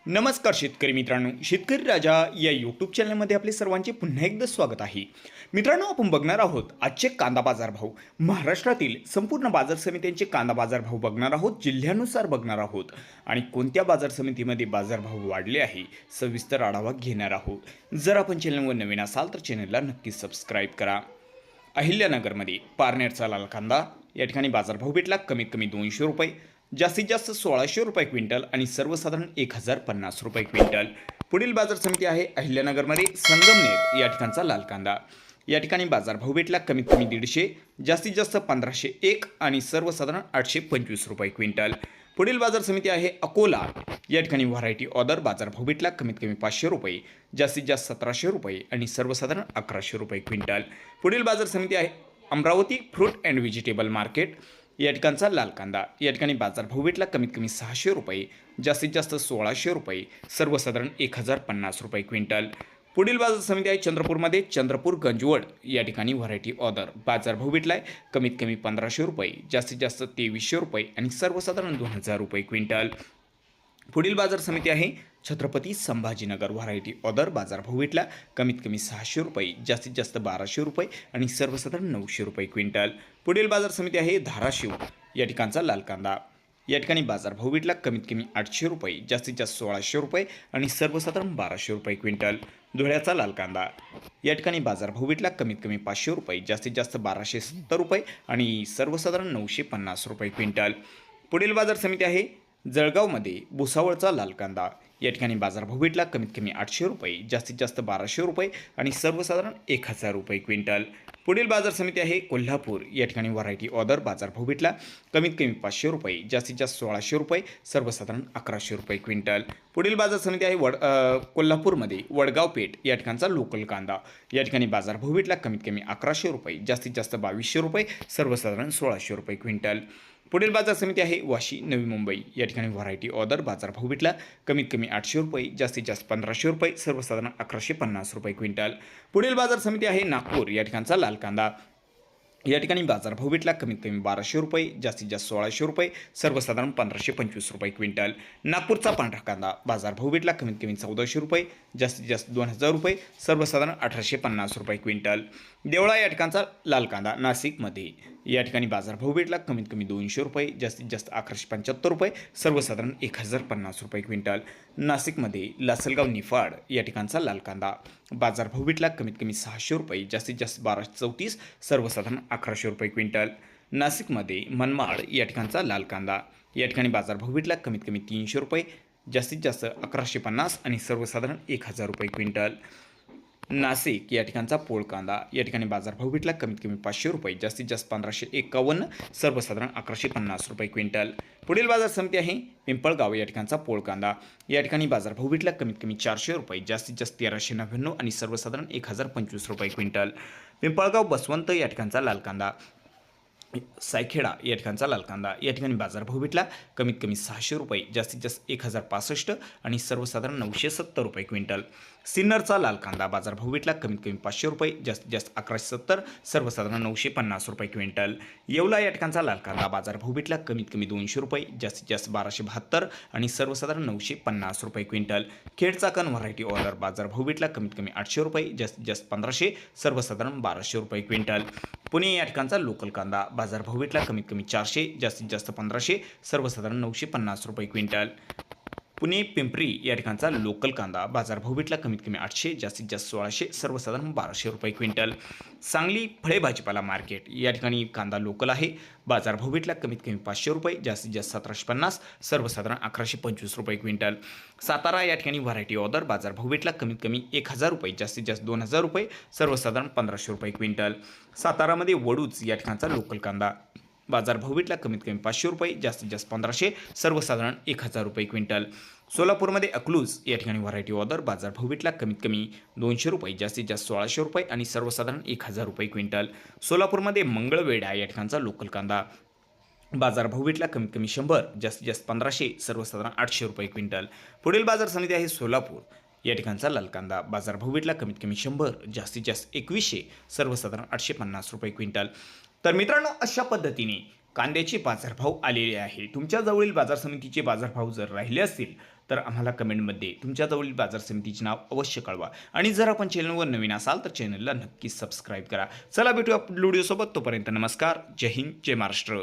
नमस्कार शेतकरी मित्रांनो, शेतकरी राजा या यूट्यूब चॅनलमध्ये आपले सर्वांचे पुन्हा एकदा स्वागत आहे. मित्रांनो, आपण बघणार आहोत आजचे कांदा बाजार भाव. महाराष्ट्रातील संपूर्ण बाजार समित्यांचे कांदा बाजार भाव बघणार आहोत, जिल्ह्यानुसार बघणार आहोत आणि कोणत्या बाजार समितीमध्ये बाजारभाव वाढले आहे सविस्तर आढावा घेणार आहोत. जर आपण चॅनलवर नवीन असाल तर चॅनलला नक्की सबस्क्राईब करा. अहिल्यानगरमध्ये पारनेरचा लाल कांदा या ठिकाणी बाजारभाव भेटला कमीत कमी 200 रुपये, जास्तीत जास्त 1600 रुपये क्विंटल आणि सर्वसाधारण 1050 रुपये क्विंटल. पुढील बाजार समिती आहे अहिल्यानगरमध्ये संगमनेर या ठिकाणचा लाल कांदा. या ठिकाणी बाजारभाव भेटला कमीत कमी 150, जास्तीत जास्त 1501 आणि सर्वसाधारण 825 रुपये क्विंटल. पुढील बाजार समिती आहे अकोला. या ठिकाणी व्हरायटी ऑर्डर बाजारभाव भेटला कमीत कमी 500 रुपये, जास्तीत जास्त 1700 रुपये आणि सर्वसाधारण 1100 रुपये क्विंटल. पुढील बाजार समिती आहे Amravati fruit and vegetable market. या ठिकाणचा लाल कांदा. या ठिकाणी बाजारभाव भेटला कमीत कमी 600 रुपये, जास्तीत जास्त 1600 रुपये, सर्वसाधारण 1050 रुपये क्विंटल. पुढील बाजार समिती आहे चंद्रपूरमध्ये चंद्रपूर गंजवड. या ठिकाणी व्हरायटी ऑर्डर बाजारभाव भेटला आहे कमीत कमी 1500 रुपये, जास्तीत जास्त 2300 रुपये आणि सर्वसाधारण 2000 रुपये क्विंटल. पुढील बाजार समिती आहे छत्रपती संभाजीनगर. व्हरायटी ऑर्डर बाजारभाव भेटला कमीत कमी 600 रुपये, जास्तीत जास्त 1200 रुपये आणि सर्वसाधारण 900 रुपये क्विंटल. पुढील बाजार समिती आहे धाराशिव. या ठिकाणचा लाल कांदा. या ठिकाणी बाजारभाव भेटला कमीत कमी 800 रुपये, जास्तीत जास्त 1600 रुपये आणि सर्वसाधारण 1200 रुपये क्विंटल. धुळ्याचा लाल कांदा. या ठिकाणी बाजारभाव भेटला कमीत कमी 500 रुपये, जास्तीत जास्त 1270 रुपये आणि सर्वसाधारण 950 रुपये क्विंटल. पुढील बाजार समिती आहे जळगावमध्ये भुसावळचा लाल कांदा. या ठिकाणी बाजारभाव भेटला कमीत कमी 800 रुपये, जास्तीत जास्त 1200 रुपये आणि सर्वसाधारण 1000 रुपये क्विंटल. पुढील बाजार समिती आहे कोल्हापूर. या ठिकाणी व्हरायटी ऑर्डर बाजारभाव भेटला कमीत कमी 500 रुपये, जास्तीत जास्त 1600 रुपये, सर्वसाधारण 1100 रुपये क्विंटल. पुढील बाजार समिती आहे कोल्हापूरमध्ये वडगाव पेठ. या ठिकाणचा लोकल कांदा. या ठिकाणी बाजारभाव भेटला कमीत कमी 1100 रुपये, जास्तीत जास्त 2200 रुपये, सर्वसाधारण 1600 रुपये क्विंटल. पुढील बाजार समिती आहे वाशी नवी मुंबई. या ठिकाणी व्हरायटी ऑर्डर बाजारभाव भेटला कमीत कमी 800 रुपये, जास्तीत जास्त 1500 रुपये, सर्वसाधारण 1150 रुपये क्विंटल. पुढील बाजार समिती आहे नागपूर. या ठिकाणचा लाल कांदा. या ठिकाणी बाजारभाव भेटला कमीत कमी 1200 रुपये, जास्तीत जास्त 1600 रुपये, सर्वसाधारण 1525 रुपये क्विंटल. नागपूरचा पांढरा कांदा. बाजारभाव भेटला कमीत कमी 1400 रुपये, जास्तीत जास्त 2000 रुपये, सर्वसाधारण 1850 रुपये क्विंटल. देवळा या ठिकाणचा लाल कांदा नाशिकमध्ये. या ठिकाणी बाजारभाव भेटला कमीत कमी 200 रुपये, जास्तीत जास्त 1175 रुपये, सर्वसाधारण 1050 रुपये क्विंटल. नाशिकमध्ये लासलगाव निफाड. या ठिकाणचा लाल कांदा. बाजारभाव भेटला कमीत कमी 600 रुपये, जास्तीत जास्त 1234, सर्वसाधारण 1100 रुपये क्विंटल. नाशिकमध्ये मनमाड. या ठिकाणचा लाल कांदा. या ठिकाणी बाजारभाव भेटला कमीत कमी 300 रुपये, जास्तीत जास्त 1150 आणि सर्वसाधारण 1000 रुपये क्विंटल. नाशिक या ठिकाणचा पोळ कांदा. या ठिकाणी बाजारभाव भेटला कमीत कमी 500 रुपये, जास्तीत जास्त 1551, सर्वसाधारण 1150 रुपये क्विंटल. पुढील बाजार समिती आहे पिंपळगाव. या ठिकाणचा पोळ कांदा. या ठिकाणी बाजारभाव भेटला कमीत कमी 400 रुपये, जास्तीत जास्त 1399 आणि सर्वसाधारण 1025 रुपये क्विंटल. पिंपळगाव बसवंत. या ठिकाणचा लाल कांदा. सायखेडा या ठिकाणचा लाल कांदा. या ठिकाणी बाजारभाव भेटला कमीत कमी 600 रुपये, जास्तीत जास्त 1065 आणि सर्वसाधारण 970 रुपये क्विंटल. सिन्नरचा लाल कांदा. बाजारभाव भेटला कमीत कमी 500 रुपये, जास्तीत जास्त 1170, सर्वसाधारण 950 रुपये क्विंटल. येवला या ठिकाणचा लाल कांदा. बाजारभाव भेटला कमीत कमी 200 रुपये, जास्तीत जास्त 1272 आणि सर्वसाधारण 950 रुपये क्विंटल. खेडचा कण व्हरायटी ऑर्डर. बाजारभाव भेटला कमीत कमी 800 रुपये, जास्तीत जास्त 1500, सर्वसाधारण 1200 रुपये क्विंटल. पुणे या ठिकाणचा लोकल कांदा. बाजारभाव भेटला कमीत कमी 400, जास्तीत जास्त 1500, सर्वसाधारण 950 रुपये क्विंटल. पुणे पिंपरी या ठिकाणचा लोकल कांदा. बाजारभाव भेटला कमीत कमी 800, जास्तीत जास्त 1600, सर्वसाधारण 1200 रुपये क्विंटल. सांगली फळे भाजीपाला मार्केट. या ठिकाणी कांदा लोकल आहे. बाजारभाव भेटला कमीत कमी 500 रुपये, जास्तीत जास्त 1750, सर्वसाधारण 1125 रुपये क्विंटल. सातारा या ठिकाणी व्हरायटी ऑर्डर. बाजारभाव भेटला कमीत कमी 1000 रुपये, जास्तीत जास्त 2000 रुपये, सर्वसाधारण 1500 रुपये क्विंटल. सातारामध्ये वडूच या ठिकाणचा लोकल कांदा. बाजारभाव भेटला कमीत कमी 500 रुपये, जास्तीत जास्त 1500, सर्वसाधारण 1000 रुपये क्विंटल. सोलापूरमध्ये अकलूज या ठिकाणी व्हरायटी ऑर्डर. बाजारभाव भेटला कमीत कमी 200 रुपये, जास्तीत जास्त 1600 रुपये आणि सर्वसाधारण 1000 रुपये क्विंटल. सोलापूरमध्ये मंगळवेढा या ठिकाणचा लोकल कांदा. बाजारभाव भेटला कमीत कमी 100, जास्तीत जास्त 1500, सर्वसाधारण 800 रुपये क्विंटल. पुढील बाजार समिती आहे सोलापूर. या ठिकाणचा लाल कांदा. बाजारभाव भेटला कमीत कमी 100, जास्तीत जास्त 2100, सर्वसाधारण 850 रुपये क्विंटल. तर मित्रांनो, अशा पद्धतीने कांद्याचे बाजारभाव आलेले आहे. तुमच्या जवळील बाजार समितीचे बाजारभाव जर राहिले असतील तर आम्हाला कमेंटमध्ये तुमच्या जवळील बाजार समितीचे नाव अवश्य कळवा आणि जर आपण चॅनलवर नवीन असाल तर चॅनलला नक्कीच सबस्क्राईब करा. चला भेटूया व्हिडिओसोबत. तोपर्यंत नमस्कार. जय हिंद, जय महाराष्ट्र.